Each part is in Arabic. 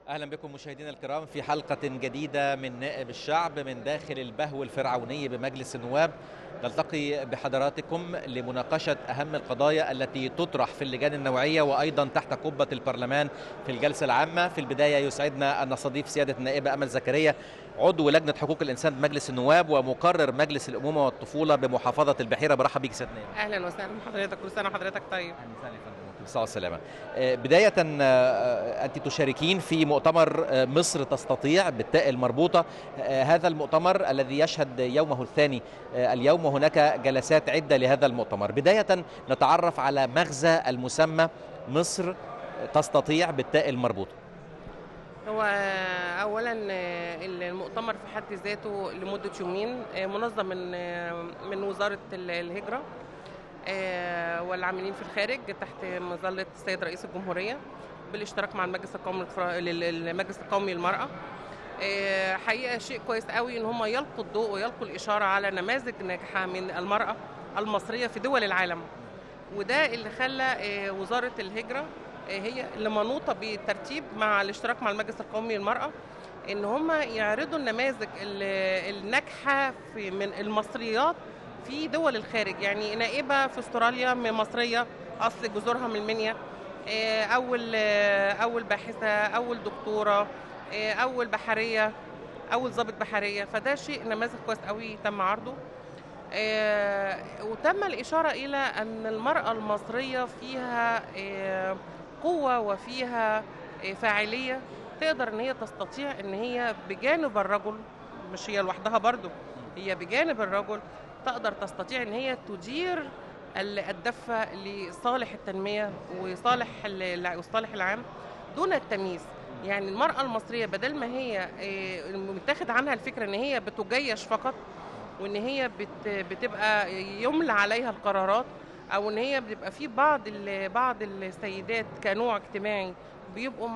أهلا بكم مشاهدينا الكرام في حلقة جديدة من نائب الشعب من داخل البهو الفرعوني بمجلس النواب. نلتقي بحضراتكم لمناقشة أهم القضايا التي تطرح في اللجان النوعية وأيضا تحت قبة البرلمان في الجلسة العامة. في البداية يسعدنا أن نستضيف سيادة النائبة أمل زكريا، عضو لجنة حقوق الإنسان بمجلس النواب ومقرر مجلس الأمومة والطفولة بمحافظة البحيرة. برحب بك سيادة النائبة. اهلا وسهلا بحضرتك، كل سنه وحضرتك طيب. بالصحة والسلامة. بداية أنت تشاركين في مؤتمر مصر تستطيع بالتاء المربوطة. هذا المؤتمر الذي يشهد يومه الثاني اليوم، وهناك جلسات عدة لهذا المؤتمر. بداية نتعرف على مغزى المسمى مصر تستطيع بالتاء المربوطة. هو اولا المؤتمر في حد ذاته لمده يومين منظم من وزاره الهجره والعاملين في الخارج تحت مظله السيد رئيس الجمهوريه بالاشتراك مع المجلس القومي للمراه. حقيقه شيء كويس قوي ان هم يلقوا الضوء ويلقوا الاشاره على نماذج ناجحه من المراه المصريه في دول العالم، وده اللي خلى وزاره الهجره هي اللي منوطه بالترتيب مع الاشتراك مع المجلس القومي للمراه ان هم يعرضوا النماذج الناجحه من المصريات في دول الخارج. يعني نائبه في استراليا مصريه اصل جذورها من المنيا، اول باحثه، اول دكتوره، اول بحريه، اول ضابط بحريه. فده شيء نماذج كويس قوي تم عرضه. وتم الاشاره الى ان المراه المصريه فيها قوه وفيها فاعليه، تقدر ان هي تستطيع ان هي بجانب الرجل، مش هي لوحدها برضو، هي بجانب الرجل تقدر تستطيع ان هي تدير الدفة لصالح التنمية وصالح العام دون التمييز. يعني المرأة المصرية بدل ما هي متاخد عنها الفكرة ان هي بتجيش فقط، وان هي بتبقى يملى عليها القرارات، او ان هي بيبقى في بعض السيدات كنوع اجتماعي بيبقوا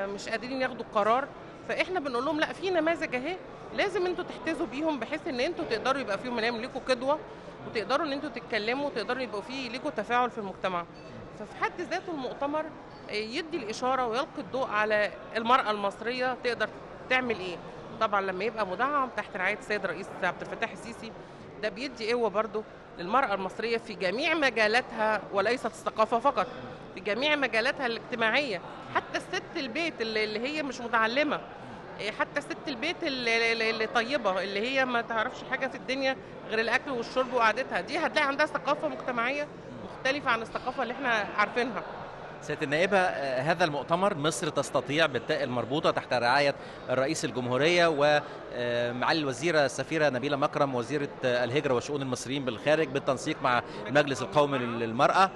مش قادرين ياخدوا قرار. فاحنا بنقول لهم لا، في نماذج اهي لازم انتوا تحتذوا بيهم، بحيث ان انتوا تقدروا يبقى فيهم من ليكوا قدوه، وتقدروا ان انتوا تتكلموا، وتقدروا يبقوا فيه ليكوا تفاعل في المجتمع. ففي حد ذاته المؤتمر يدي الاشاره ويلقي الضوء على المراه المصريه تقدر تعمل ايه. طبعا لما يبقى مدعم تحت رعايه السيد الرئيس عبد الفتاح السيسي، ده بيدي قوه برضه للمراه المصريه في جميع مجالاتها، وليست الثقافه فقط، في جميع مجالاتها الاجتماعيه. حتى ست البيت اللي هي مش متعلمه، حتى ست البيت اللي طيبه، اللي هي ما تعرفش حاجه في الدنيا غير الاكل والشرب وقعدتها، دي هتلاقي عندها ثقافه مجتمعيه مختلفه عن الثقافه اللي احنا عارفينها. سيادة النائبة، هذا المؤتمر مصر تستطيع بالتاء المربوطة تحت رعاية الرئيس الجمهورية ومعالي الوزيرة السفيرة نبيلة مكرم وزيرة الهجرة وشؤون المصريين بالخارج بالتنسيق مع المجلس القومي للمرأة.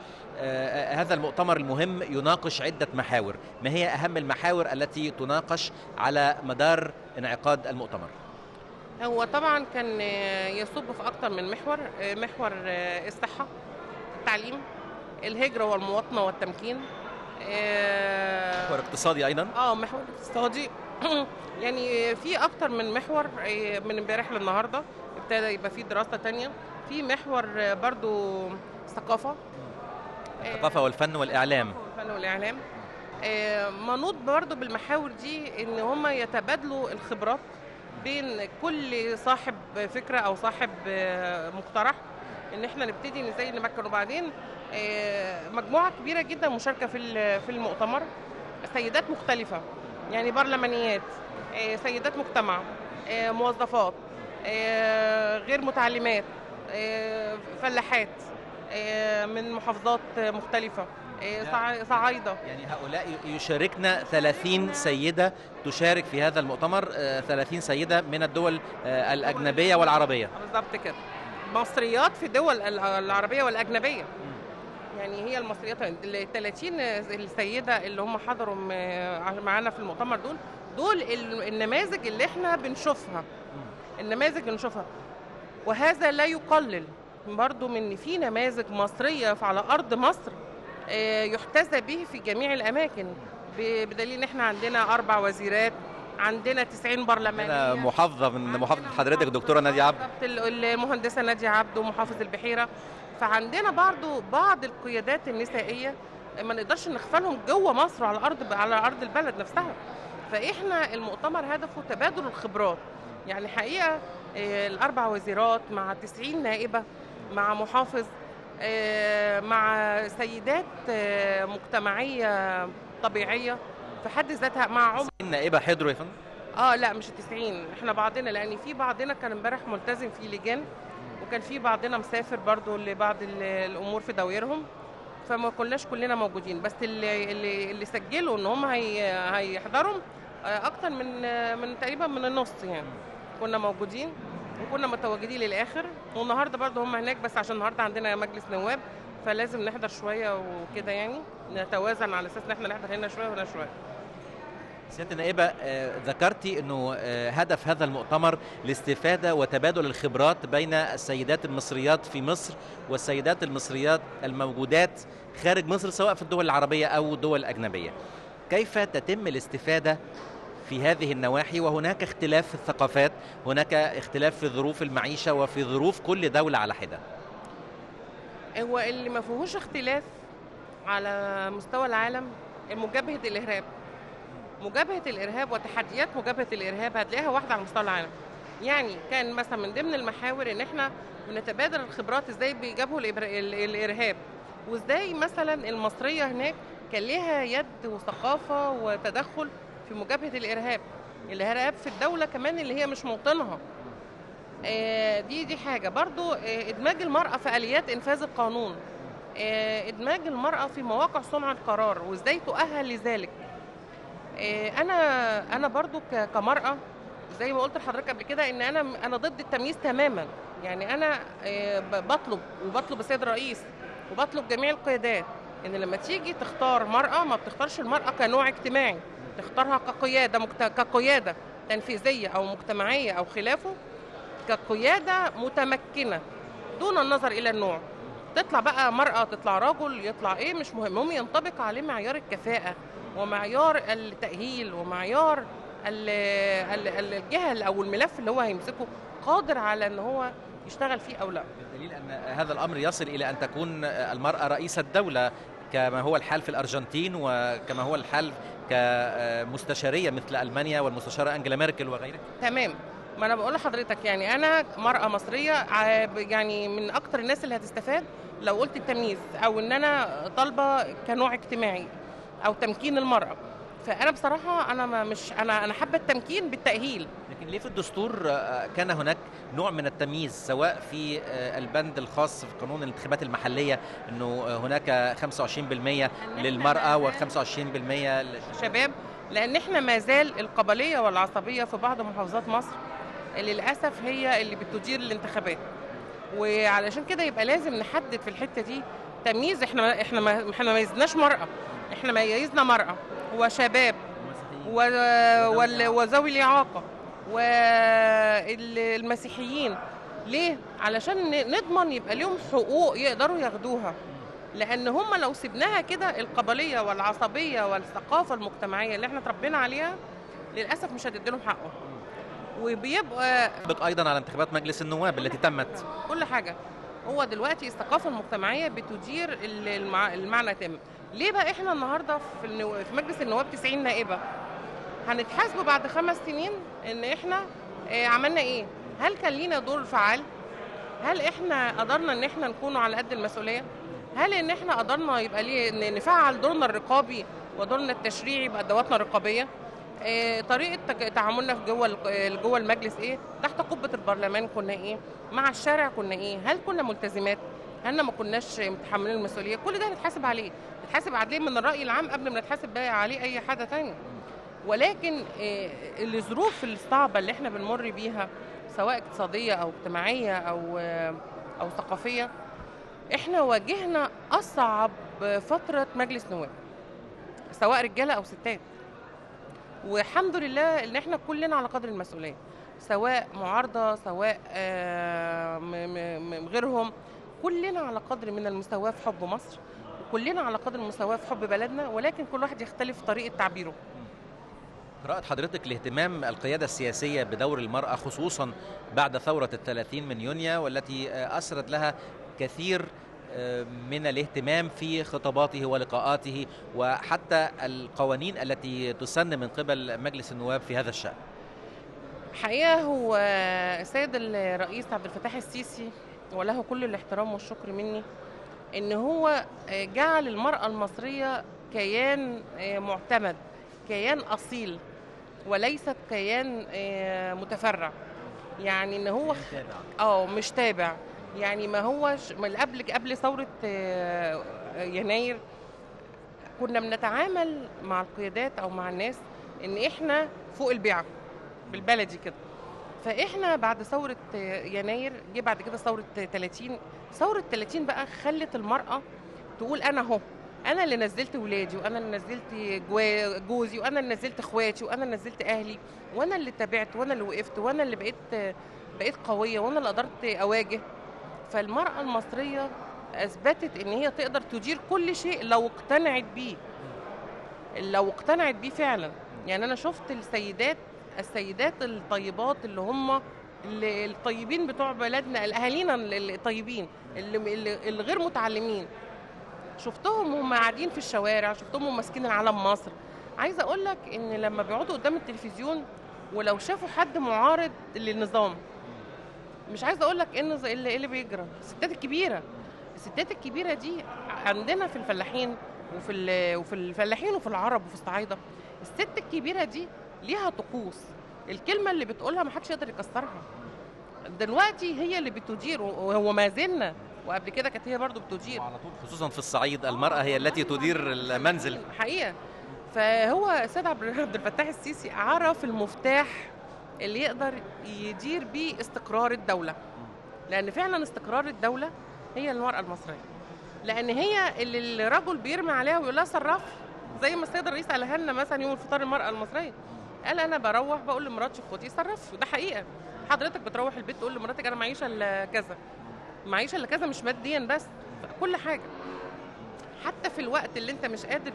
هذا المؤتمر المهم يناقش عدة محاور. ما هي أهم المحاور التي تناقش على مدار انعقاد المؤتمر؟ هو طبعا كان يصب في أكتر من محور الصحة، التعليم، الهجرة والمواطنة والتمكين، محور اقتصادي أيضا. محور اقتصادي. يعني في أكتر من محور، من امبارح للنهاردة ابتدى يبقى في دراسة تانية في محور برضو الثقافة والفن والإعلام. منوط برضو بالمحاور دي ان هم يتبادلوا الخبرات بين كل صاحب فكرة او صاحب مقترح، ان احنا نبتدي ازاي نمكن. وبعدين مجموعة كبيرة جدا مشاركة في المؤتمر، سيدات مختلفة، يعني برلمانيات، سيدات مجتمع، موظفات، غير متعلمات، فلاحات من محافظات مختلفة، صعايدة. يعني هؤلاء يشاركنا 30 سيدة تشارك في هذا المؤتمر، 30 سيدة من الدول الأجنبية والعربية. بالضبط كده، مصريات في الدول العربية والأجنبية. يعني هي المصريات ال 30 السيدة اللي هم حضروا معانا في المؤتمر، دول النماذج اللي احنا بنشوفها، وهذا لا يقلل برضو من في نماذج مصرية على أرض مصر يحتذى به في جميع الأماكن، بدليل ان احنا عندنا 4 وزيرات، عندنا 90 برلمانية، محافظة من محافظة حضرتك دكتورة نادية عبد، المهندسة نادية عبد ومحافظ البحيرة. فعندنا برضو بعض القيادات النسائية ما نقدرش نغفلهم جوه مصر على أرض البلد نفسها. فاحنا المؤتمر هدفه تبادل الخبرات. يعني حقيقه ال4 وزيرات مع 90 نائبه مع محافظ مع سيدات مجتمعيه طبيعيه في حد ذاتها مع عمر. النائبه حضروا يا فندم؟ لا مش 90، احنا بعضنا، لان في بعضنا كان امبارح ملتزم في لجان، وكان في بعضنا مسافر برضو لبعض الامور في دوائرهم، فما كناش كلنا موجودين. بس اللي سجلوا ان هم هيحضروا اكتر من تقريبا من النص يعني كنا موجودين وكنا متواجدين للاخر. والنهارده برضو هم هناك، بس عشان النهارده عندنا مجلس نواب فلازم نحضر شويه وكده، يعني نتوازن على اساس ان احنا نحضر هنا شويه وهنا شويه. سيادة النائبة، ذكرتي أنه هدف هذا المؤتمر الاستفادة وتبادل الخبرات بين السيدات المصريات في مصر والسيدات المصريات الموجودات خارج مصر، سواء في الدول العربية أو الدول الأجنبية. كيف تتم الاستفادة في هذه النواحي وهناك اختلاف في الثقافات، هناك اختلاف في ظروف المعيشة وفي ظروف كل دولة على حدة؟ هو اللي ما فيهوش اختلاف على مستوى العالم مجابهة الإرهاب. مجابهة الإرهاب وتحديات مجابهة الإرهاب هتلاقيها واحدة على مستوى العالم. يعني كان مثلا من ضمن المحاور ان احنا بنتبادل الخبرات ازاي بيجابهوا الإرهاب، وازاي مثلا المصرية هناك كان ليها يد وثقافة وتدخل في مجابهة الإرهاب في الدولة كمان اللي هي مش موطنها. دي حاجة برضو. إدماج المرأة في آليات إنفاذ القانون، إدماج المرأة في مواقع صنع القرار وإزاي تؤهل لذلك. أنا برضو كمرأة زي ما قلت لحضرتك قبل كده إن أنا ضد التمييز تماما. يعني أنا بطلب السيد الرئيس وبطلب جميع القيادات إن لما تيجي تختار مرأة ما بتختارش المرأة كنوع اجتماعي، تختارها كقيادة تنفيذية أو مجتمعية أو خلافه، كقيادة متمكنة دون النظر إلى النوع. تطلع بقى مرأة تطلع رجل يطلع مش مهم، هم ينطبق عليه معيار الكفاءة ومعيار التأهيل ومعيار الجهة أو الملف اللي هو هيمسكه قادر على أن هو يشتغل فيه أو لا. بالدليل أن هذا الأمر يصل إلى أن تكون المرأة رئيسة دولة كما هو الحال في الأرجنتين وكما هو الحال كمستشارية مثل ألمانيا والمستشارة أنجيلا ميركل وغيرها. تمام. ما أنا بقول لحضرتك يعني أنا مرأة مصرية يعني من أكتر الناس اللي هتستفاد لو قلت التمييز أو إن أنا طالبة كنوع اجتماعي أو تمكين المرأة. فأنا بصراحة أنا حابة التمكين بالتأهيل. لكن ليه في الدستور كان هناك نوع من التمييز سواء في البند الخاص في قانون الانتخابات المحلية أنه هناك 25% للمرأة و25% للشباب؟ لأن احنا ما زال القبلية والعصبية في بعض محافظات مصر للأسف هي اللي بتدير الانتخابات، وعلشان كده يبقى لازم نحدد في الحتة دي تمييز. احنا ما ميزناش مرأة، احنا ميزنا مرأة وشباب وذوي الإعاقة والمسيحيين. ليه؟ علشان نضمن يبقى لهم حقوق يقدروا ياخدوها، لأن هم لو سبناها كده القبلية والعصبية والثقافة المجتمعية اللي احنا تربينا عليها للأسف مش هتديلهم حقهم. وبيبقى أيضا على انتخابات مجلس النواب التي تمت كل حاجة. هو دلوقتي الثقافة المجتمعية بتدير المعنى تم. ليه بقى احنا النهاردة في مجلس النواب 90 نائبة هنتحاسبوا بعد 5 سنين ان احنا عملنا ايه؟ هل كان لينا دور فعال؟ هل احنا قدرنا ان احنا نكون على قد المسؤولية؟ هل ان احنا قدرنا يبقى ليه نفعل دورنا الرقابي ودورنا التشريعي بأدواتنا الرقابية؟ طريقة تعاملنا في جوه المجلس تحت قبة البرلمان كنا مع الشارع كنا هل كنا ملتزمات؟ هل ما كناش متحملين المسؤولية؟ كل ده هنتحاسب عليه، نتحاسب عليه من الرأي العام قبل ما نتحاسب بقى عليه أي حاجة تانية. ولكن الظروف الصعبة اللي احنا بنمر بيها سواء اقتصادية أو اجتماعية أو ثقافية، احنا واجهنا أصعب فترة مجلس نواب سواء رجالة أو ستات، والحمد لله ان احنا كلنا على قدر المسؤولية، سواء معارضة سواء غيرهم، كلنا على قدر من المساواة في حب مصر، وكلنا على قدر المساواة في حب بلدنا، ولكن كل واحد يختلف طريقة تعبيره. قراءة حضرتك لاهتمام القيادة السياسية بدور المرأة خصوصا بعد ثورة 30 من يونيو والتي أسرد لها كثير من الاهتمام في خطاباته ولقاءاته وحتى القوانين التي تسن من قبل مجلس النواب في هذا الشأن؟ حقيقة هو السيد الرئيس عبد الفتاح السيسي وله كل الاحترام والشكر مني إن هو جعل المرأة المصرية كيان معتمد، كيان أصيل، وليست كيان متفرع. يعني إن هو مش تابع. يعني ما هوش قبل ثورة يناير كنا بنتعامل مع القيادات أو مع الناس إن إحنا فوق البيعة بالبلدي كده. فإحنا بعد ثورة يناير جه بعد كده ثورة 30. ثورة 30 بقى خلت المرأة تقول أنا أهو، أنا اللي نزلت ولادي، وأنا اللي نزلت جوزي، وأنا اللي نزلت إخواتي، وأنا اللي نزلت أهلي، وأنا اللي تابعت، وأنا اللي وقفت، وأنا اللي بقيت قوية، وأنا اللي قدرت أواجه. فالمرأة المصرية أثبتت إن هي تقدر تدير كل شيء لو اقتنعت بيه، لو اقتنعت بيه فعلا. يعني أنا شفت السيدات الطيبات اللي هم الطيبين بتوع بلدنا، الأهالينا الطيبين اللي غير متعلمين، شفتهم هم قاعدين في الشوارع، شفتهم هم ماسكين العلم مصر. عايزة أقول لك إن لما بيقعدوا قدام التلفزيون ولو شافوا حد معارض للنظام، مش عايزة أقول لك إيه اللي بيجرى. الستات الكبيرة دي عندنا في الفلاحين وفي الفلاحين وفي العرب وفي الصعايدة، الست الكبيرة دي ليها طقوس، الكلمة اللي بتقولها ما حدش يقدر يكسرها. دلوقتي هي اللي بتدير، وهو ما زلنا، وقبل كده كانت هي برضو بتدير على طول، خصوصا في الصعيد المرأة هي التي تدير المنزل حقيقة. فهو السيد عبد الفتاح السيسي عرف المفتاح اللي يقدر يدير بيه استقرار الدولة، لأن فعلا استقرار الدولة هي المرأة المصرية، لأن هي اللي الرجل بيرمي عليها ويقول لها صرفي، زي ما السيد الرئيس قالها لنا مثلا يوم الفطار المرأة المصرية، قال أنا بروح بقول لمراتي خدي صرفي. ده حقيقة، حضرتك بتروح البيت تقول لمراتك أنا معيشة إلا كذا، معيشة إلا كذا، مش ماديا بس، كل حاجة. حتى في الوقت اللي أنت مش قادر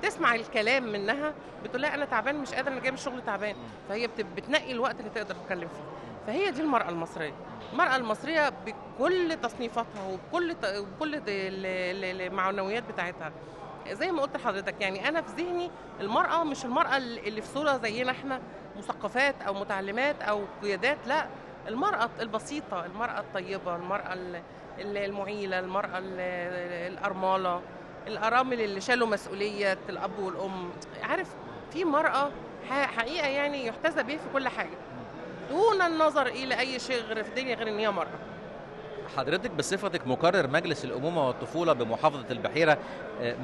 تسمع الكلام منها، بتقول لها أنا تعبان مش قادر، أنا جاي من الشغل تعبان، فهي بتنقي الوقت اللي تقدر تتكلم فيه. فهي دي المرأة المصرية. المرأة المصرية بكل تصنيفاتها وبكل المعنويات بتاعتها. زي ما قلت لحضرتك، يعني أنا في ذهني المرأة مش المرأة اللي في صورة زينا احنا مثقفات أو متعلمات أو قيادات، لا، المرأة البسيطة، المرأة الطيبة، المرأة المعيلة، المرأة الأرملة، الأرامل اللي شالوا مسؤولية الأب والأم. عارف، في مرأة حقيقة يعني يحتذى به في كل حاجة، دون النظر إلى أي شيء غير في الدنيا غير إن هي مرأة. حضرتك بصفتك مقرر مجلس الأمومة والطفولة بمحافظة البحيرة،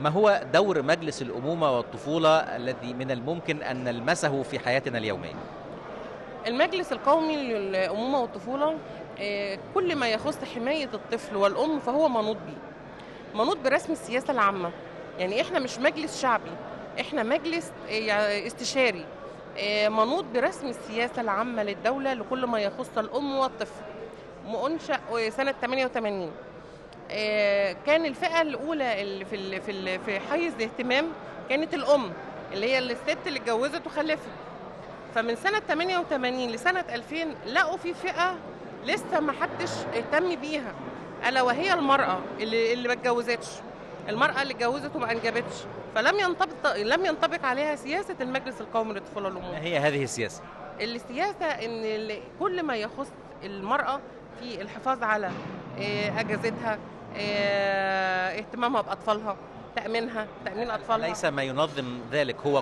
ما هو دور مجلس الأمومة والطفولة الذي من الممكن أن نلمسه في حياتنا اليومية؟ المجلس القومي للأمومة والطفولة كل ما يخص حماية الطفل والأم فهو منوط برسم السياسة العامة. يعني إحنا مش مجلس شعبي، إحنا مجلس استشاري منوط برسم السياسة العامة للدولة لكل ما يخص الأم والطفل. منشأ سنة 88. كان الفئة الأولى اللي في حيز الاهتمام كانت الأم، اللي هي الست اللي اتجوزت وخلفت. فمن سنة 88 لسنة 2000 لقوا في فئة لسه ما حدش اهتم بيها، ألا وهي المرأة اللي ما اتجوزتش، المرأة اللي اتجوزت وما أنجبتش. لم ينطبق عليها سياسة المجلس القومي للطفولة والأمومة. ما هي هذه السياسة؟ السياسة إن كل ما يخص المرأة في الحفاظ على أجازتها، اهتمامها بأطفالها، تأمين أطفالها. ليس ما ينظم ذلك هو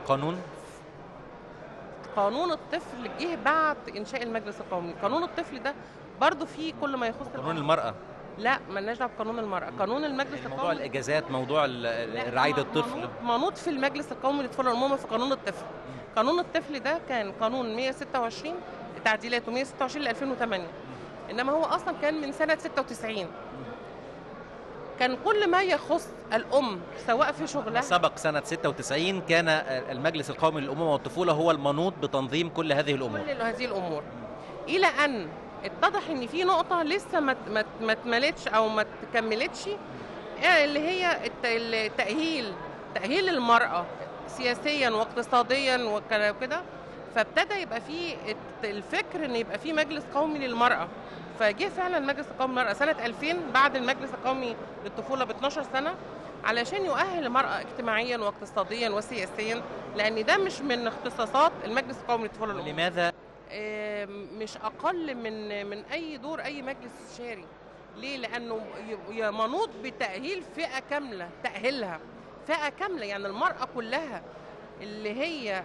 قانون الطفل جه بعد إنشاء المجلس القومي. قانون الطفل ده برضو فيه كل ما يخص قانون المرأة. لا، مالناش دعوه بقانون المرأة، قانون المجلس القومي. موضوع الإجازات، موضوع رعاية الطفل، منوط في المجلس القومي للطفولة والأمومة في قانون الطفل. قانون الطفل ده كان قانون 126 تعديلاته 126 ل 2008، إنما هو أصلا كان من سنة 96. كان كل ما يخص الأم سواء في شغلها، سبق سنة 96 كان المجلس القومي للأمومة والطفولة هو المنوط بتنظيم كل هذه الأمور. إلى أن اتضح إن في نقطة لسه ما اتملتش أو ما تكملتش، اللي هي تأهيل المرأة سياسيا واقتصاديا وكده. فابتدى يبقى في الفكر إن يبقى في مجلس قومي للمرأة فجه فعلا المجلس القومي للمرأة سنة 2000 بعد المجلس القومي للطفولة ب 12 سنة علشان يؤهل المرأة اجتماعيا واقتصاديا وسياسيا، لأن ده مش من اختصاصات المجلس القومي للطفولة والأمومة. لماذا؟ مش أقل من أي دور أي مجلس استشاري. ليه؟ لأنه منوط بتأهيل فئة كاملة، تأهيلها فئة كاملة، يعني المرأة كلها اللي هي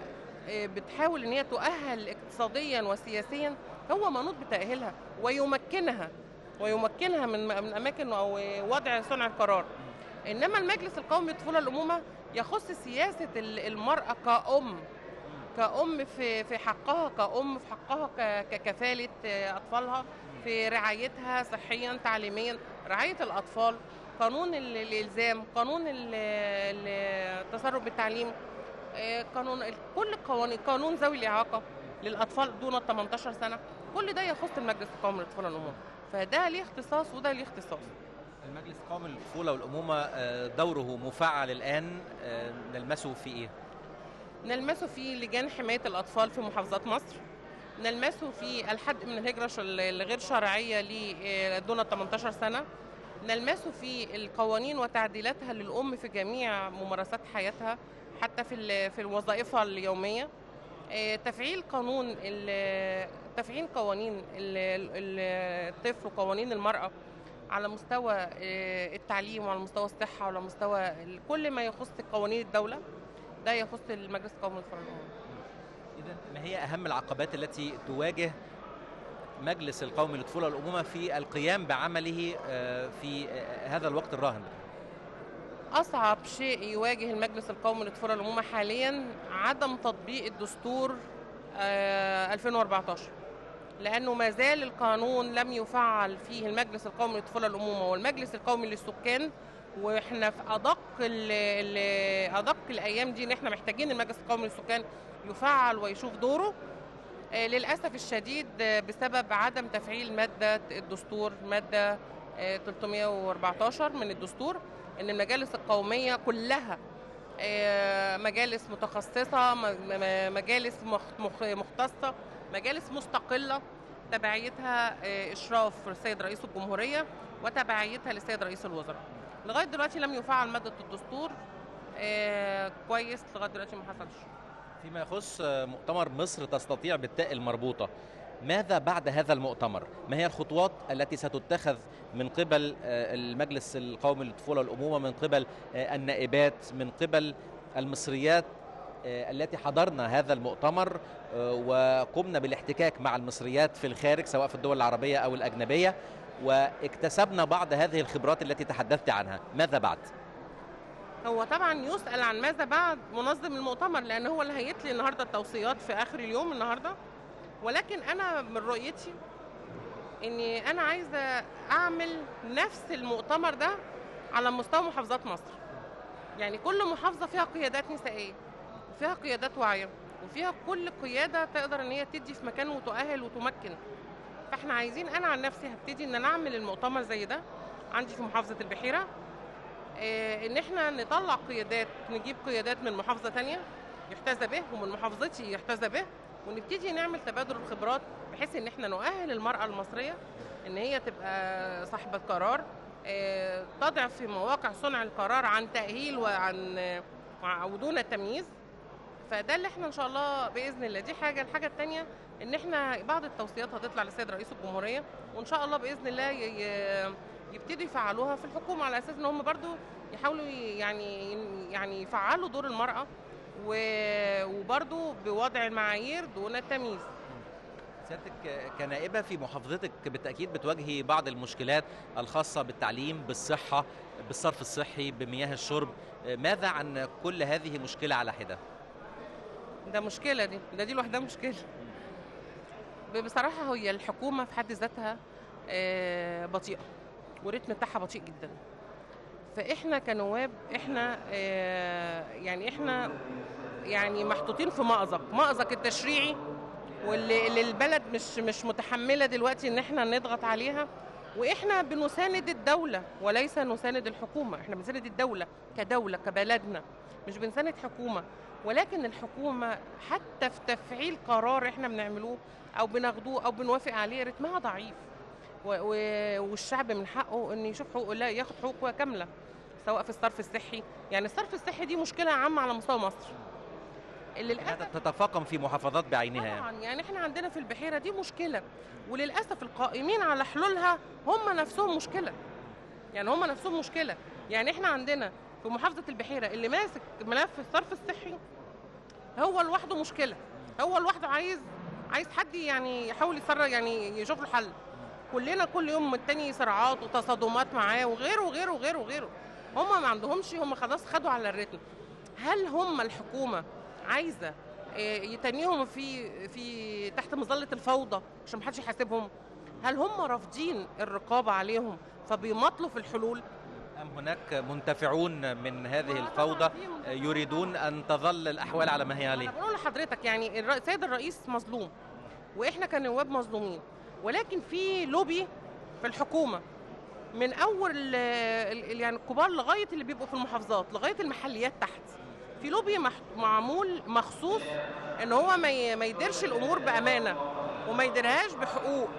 بتحاول ان هي تؤهل اقتصاديا وسياسيا، هو منوط بتأهيلها ويمكنها من اماكن او وضع صنع القرار. انما المجلس القومي للطفوله والامومه يخص سياسه المراه كأم في حقها، كأم في حقها ككفالة أطفالها، في رعايتها صحيا تعليميا، رعاية الأطفال، قانون الإلزام، قانون التسرب بالتعليم، قانون كل القوانين، قانون ذوي الإعاقة للأطفال دون 18 سنة، كل ده يخص المجلس القومي للطفولة والأمومة. فده ليه اختصاص وده ليه اختصاص. المجلس القومي للطفولة والأمومة دوره مفعل الآن، نلمسه في إيه؟ نلمسه في لجان حماية الأطفال في محافظات مصر، نلمسه في الحد من الهجرة الغير شرعية لدون 18 سنة، نلمسه في القوانين وتعديلاتها للأم في جميع ممارسات حياتها حتى في وظائفها اليومية، تفعيل قوانين الطفل وقوانين المرأة على مستوى التعليم وعلى مستوى الصحة وعلى مستوى كل ما يخص قوانين الدولة، ده يخص المجلس القومي للطفولة والأمومة. إذن ما هي أهم العقبات التي تواجه مجلس القومي للطفولة والأمومة في القيام بعمله في هذا الوقت الراهن؟ أصعب شيء يواجه المجلس القومي للطفولة والأمومة حاليا عدم تطبيق الدستور 2014، لأنه ما زال القانون لم يفعل فيه المجلس القومي للطفولة والأمومة والمجلس القومي للسكان، واحنا في أدق الأيام دي إن احنا محتاجين المجلس القومي للسكان يفعل ويشوف دوره. للأسف الشديد بسبب عدم تفعيل مادة الدستور، مادة 314 من الدستور، إن المجالس القومية كلها مجالس متخصصة، مجالس مختصة، مجالس مستقلة تبعيتها إشراف السيد رئيس الجمهورية وتبعيتها للسيد رئيس الوزراء. لغاية دلوقتي لم يفعل مادة الدستور كويس، لغاية دلوقتي ما حصلش. فيما يخص مؤتمر مصر تستطيع بالتاء المربوطة، ماذا بعد هذا المؤتمر؟ ما هي الخطوات التي ستتخذ من قبل المجلس القومي للطفولة والأمومة، من قبل النائبات، من قبل المصريات التي حضرنا هذا المؤتمر وقمنا بالاحتكاك مع المصريات في الخارج سواء في الدول العربية أو الأجنبية واكتسبنا بعض هذه الخبرات التي تحدثت عنها، ماذا بعد؟ هو طبعا يسأل عن ماذا بعد منظم المؤتمر، لأن هو اللي هيتلي النهاردة التوصيات في آخر اليوم النهاردة، ولكن أنا من رؤيتي إني أنا عايزة أعمل نفس المؤتمر ده على مستوى محافظات مصر. يعني كل محافظة فيها قيادات نسائية وفيها قيادات واعية وفيها كل قيادة تقدر إن هي تدي في مكان وتؤهل وتمكن. فإحنا عايزين، أنا عن نفسي هبتدي إن أنا أعمل المؤتمر زي ده عندي في محافظة البحيرة، إن إحنا نطلع قيادات، نجيب قيادات من محافظة تانية يحتذى به ومن محافظتي يحتذى به، ونبتدي نعمل تبادل الخبرات بحيث ان احنا نؤهل المرأة المصرية ان هي تبقى صاحبة قرار، تضع في مواقع صنع القرار عن تأهيل ودون تمييز. فده اللي احنا ان شاء الله باذن الله، دي حاجة. الحاجة التانية ان احنا بعض التوصيات هتطلع للسيد رئيس الجمهورية، وان شاء الله باذن الله يبتدوا يفعلوها في الحكومة على اساس ان هم برضو يحاولوا يعني يفعلوا دور المرأة وبرضو بوضع المعايير دون التمييز. سيادتك كنائبة في محافظتك بالتأكيد بتواجهي بعض المشكلات الخاصة بالتعليم، بالصحة، بالصرف الصحي، بمياه الشرب، ماذا عن كل هذه مشكلة على حدة؟ ده مشكلة، دي لوحدها مشكلة. بصراحة هي الحكومة في حد ذاتها بطيئة والريتم بتاعها بطيء جدا. فإحنا كنواب إحنا يعني محطوطين في مأزق التشريعي، واللي البلد مش متحملة دلوقتي إن إحنا نضغط عليها، وإحنا بنساند الدولة وليس نساند الحكومة. إحنا بنساند الدولة كدولة كبلدنا، مش بنساند حكومة. ولكن الحكومة حتى في تفعيل قرار إحنا بنعملوه أو بناخدوه أو بنوافق عليه رتمها ضعيف. والشعب من حقه ان يشوف حقوقه، لا ياخد حقوقه كامله، سواء في الصرف الصحي. يعني الصرف الصحي دي مشكله عامه على مستوى مصر اللي للاسف تتفاقم في محافظات بعينها. طبعا يعني احنا عندنا في البحيره دي مشكله، وللاسف القائمين على حلولها هم نفسهم مشكله. يعني احنا عندنا في محافظه البحيره اللي ماسك ملف الصرف الصحي هو لوحده مشكله، هو لوحده عايز حد يعني يحاول يسرع، يعني يشوف له حل. كلنا كل يوم التاني صراعات وتصادمات معاه وغيره وغيره وغيره وغيره. هم ما عندهمش، هم خلاص خدوا على الريتم. هل هم الحكومه عايزه يتنيهم في تحت مظله الفوضى عشان محدش يحاسبهم؟ هل هم رافضين الرقابه عليهم فبيمطلوا في الحلول؟ أم هناك منتفعون من هذه الفوضى يريدون أن تظل الأحوال على ما هي عليه؟ أنا بقول لحضرتك يعني السيد الرئيس مظلوم وإحنا كنواب مظلومين، ولكن في لوبي في الحكومة من أول يعني الكبار لغاية اللي بيبقوا في المحافظات لغاية المحليات تحت، في لوبي معمول مخصوص إن هو ما يديرش الأمور بأمانة وما يديرهاش بحقوق،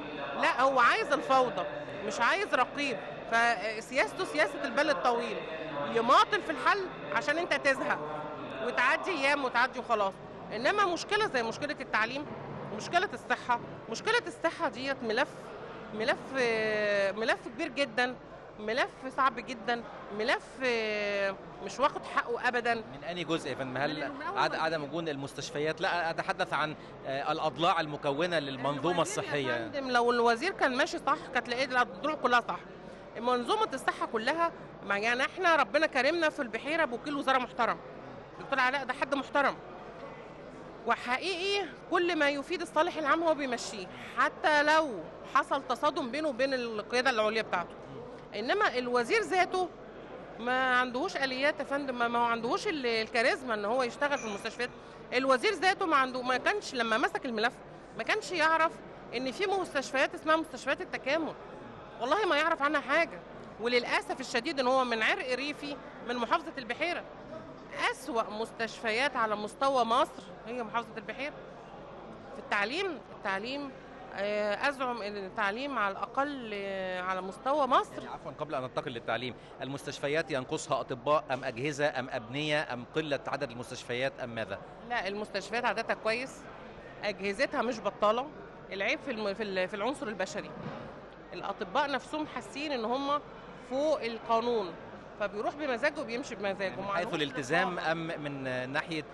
لا هو عايز الفوضى، مش عايز رقيب. فسياسته سياسة البال الطويل، يماطل في الحل عشان انت تزهق وتعدي ايام وتعدي وخلاص. انما مشكلة زي مشكلة التعليم، مشكلة الصحة ديت ملف كبير جدا، ملف صعب جدا، ملف مش واخد حقه ابدا. من أي جزء يا فندم؟ هل عدم وجود المستشفيات؟ لا أتحدث عن الأضلاع المكونة للمنظومة الصحية. يا فندم لو الوزير كان ماشي صح كانت تلاقي الأضلاع كلها صح. منظومة الصحة كلها، يعني احنا ربنا كرمنا في البحيرة بوكيل وزارة محترم، دكتور علاء ده حد محترم وحقيقي كل ما يفيد الصالح العام هو بيمشيه، حتى لو حصل تصادم بينه وبين القيادة العليا بتاعته. انما الوزير ذاته ما عندهوش آليات يا فندم، ما هو عندهوش الكاريزما ان هو يشتغل في المستشفيات. الوزير ذاته ما كانش لما مسك الملف ما كانش يعرف ان في مستشفيات اسمها مستشفيات التكامل، والله ما يعرف عنها حاجة. وللأسف الشديد ان هو من عرق ريفي من محافظة البحيرة. أسوأ مستشفيات على مستوى مصر هي محافظة البحيرة. في التعليم أزعم أن التعليم على الأقل على مستوى مصر. يعني عفوا قبل أن ننتقل للتعليم، المستشفيات ينقصها أطباء أم أجهزة أم أبنية أم قلة عدد المستشفيات أم ماذا؟ لا المستشفيات عددها كويس، أجهزتها مش بطالة، العيب في العنصر البشري. الأطباء نفسهم حاسين إن هم فوق القانون فبيروح بمزاجه وبيمشي بمزاجه. من حيث الالتزام أم من ناحية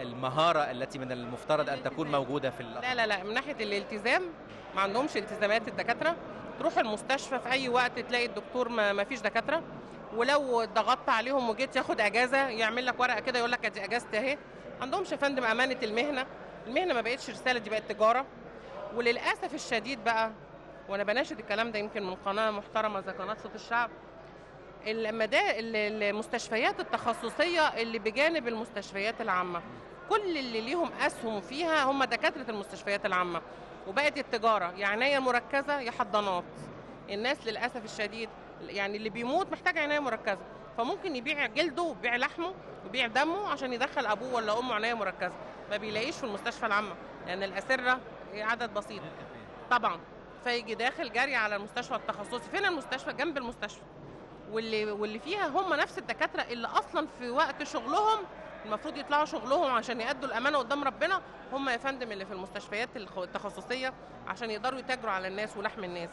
المهارة التي من المفترض أن تكون موجودة في لا من ناحية الالتزام ما عندهمش التزامات الدكاترة. تروح المستشفى في أي وقت تلاقي الدكتور ما فيش دكاترة، ولو ضغطت عليهم وجيت ياخد أجازة يعمل لك ورقة كده يقول لك أدي أجازتي أهي. عندهمش يا فندم أمانة المهنة ما بقتش رسالة، دي بقت تجارة. وللأسف الشديد بقى، وأنا بناشد الكلام ده يمكن من قناة محترمة زي قناة صوت الشعب، المستشفيات التخصصية اللي بجانب المستشفيات العامة كل اللي ليهم أسهم فيها هم دكاترة المستشفيات العامة، وبقت التجارة يا عناية مركزة يا حضانات. الناس للأسف الشديد يعني اللي بيموت محتاج عناية مركزة، فممكن يبيع جلده ويبيع لحمه ويبيع دمه عشان يدخل أبوه ولا أمه عناية مركزة، ما بيلاقيش في المستشفى العامة لأن الأسرة عدد بسيط طبعا، فيجي داخل جري على المستشفى التخصصي. فين المستشفى؟ جنب المستشفى، واللي فيها هم نفس الدكاترة اللي أصلا في وقت شغلهم المفروض يطلعوا شغلهم عشان يأدوا الأمانة قدام ربنا، هم يا فندم اللي في المستشفيات التخصصية عشان يقدروا يتاجروا على الناس ولحم الناس.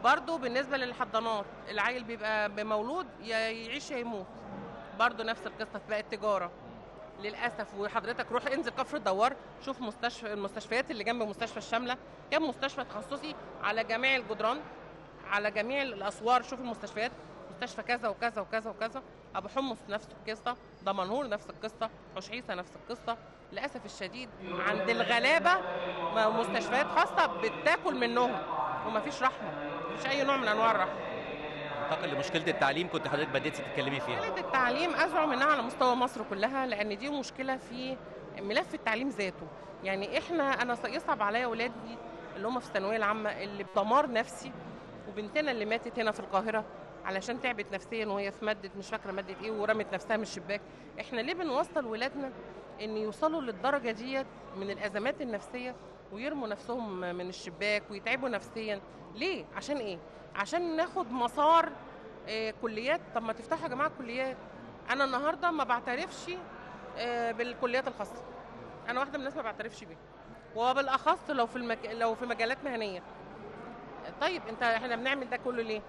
برضو بالنسبة للحضانات، العيل بيبقى بمولود يعيش يا يموت، برضو نفس القصة بقت تجارة للأسف. وحضرتك روح انزل كفر الدوار شوف المستشفيات اللي جنب مستشفى الشاملة، كم مستشفى تخصصي على جميع الجدران على جميع الأسوار. شوف المستشفيات، مستشفى كذا وكذا وكذا وكذا، أبو حمص نفس القصة، دمنهور نفس القصة، حوش-عيسى نفس القصة. للأسف الشديد عند الغلابة مستشفيات خاصة بتاكل منهم ومفيش رحمة، مفيش أي نوع من أنواع الرحمة. انتقل لمشكلة التعليم، كنت حضرتك بديتي تتكلمي فيها. مشكلة التعليم أزعم إنها على مستوى مصر كلها، لأن دي مشكلة في ملف التعليم ذاته. يعني أنا يصعب عليا أولادي اللي هم في الثانوية العامة اللي بدمار نفسي، وبنتنا اللي ماتت هنا في القاهرة علشان تعبت نفسيا وهي في مادة مش فاكرة مادة ايه ورمت نفسها من الشباك. احنا ليه بنوصل ولادنا ان يوصلوا للدرجه ديت من الازمات النفسيه ويرموا نفسهم من الشباك ويتعبوا نفسيا. ليه؟ عشان ايه؟ عشان ناخد مسار كليات. طب ما تفتحوا يا جماعه كليات. انا النهارده ما بعترفش بالكليات الخاصه. انا واحده من الناس ما بعترفش بيها، وبالاخص لو في مجالات مهنيه. طيب احنا بنعمل ده كله ليه؟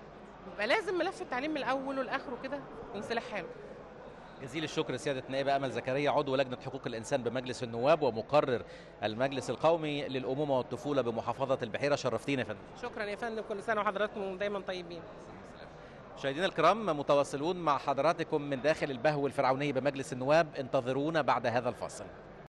يبقى لازم ملف التعليم من الاول والاخر كده ينصلح حاله. جزيل الشكر سيادة النائبة أمل زكريا، عضو لجنة حقوق الإنسان بمجلس النواب ومقرر المجلس القومي للأمومة والطفولة بمحافظة البحيرة. شرفتينا يا فندم. شكرا يا فندم، كل سنه وحضراتكم دايما طيبين. مشاهدينا الكرام، متواصلون مع حضراتكم من داخل البهو الفرعوني بمجلس النواب، انتظرونا بعد هذا الفاصل.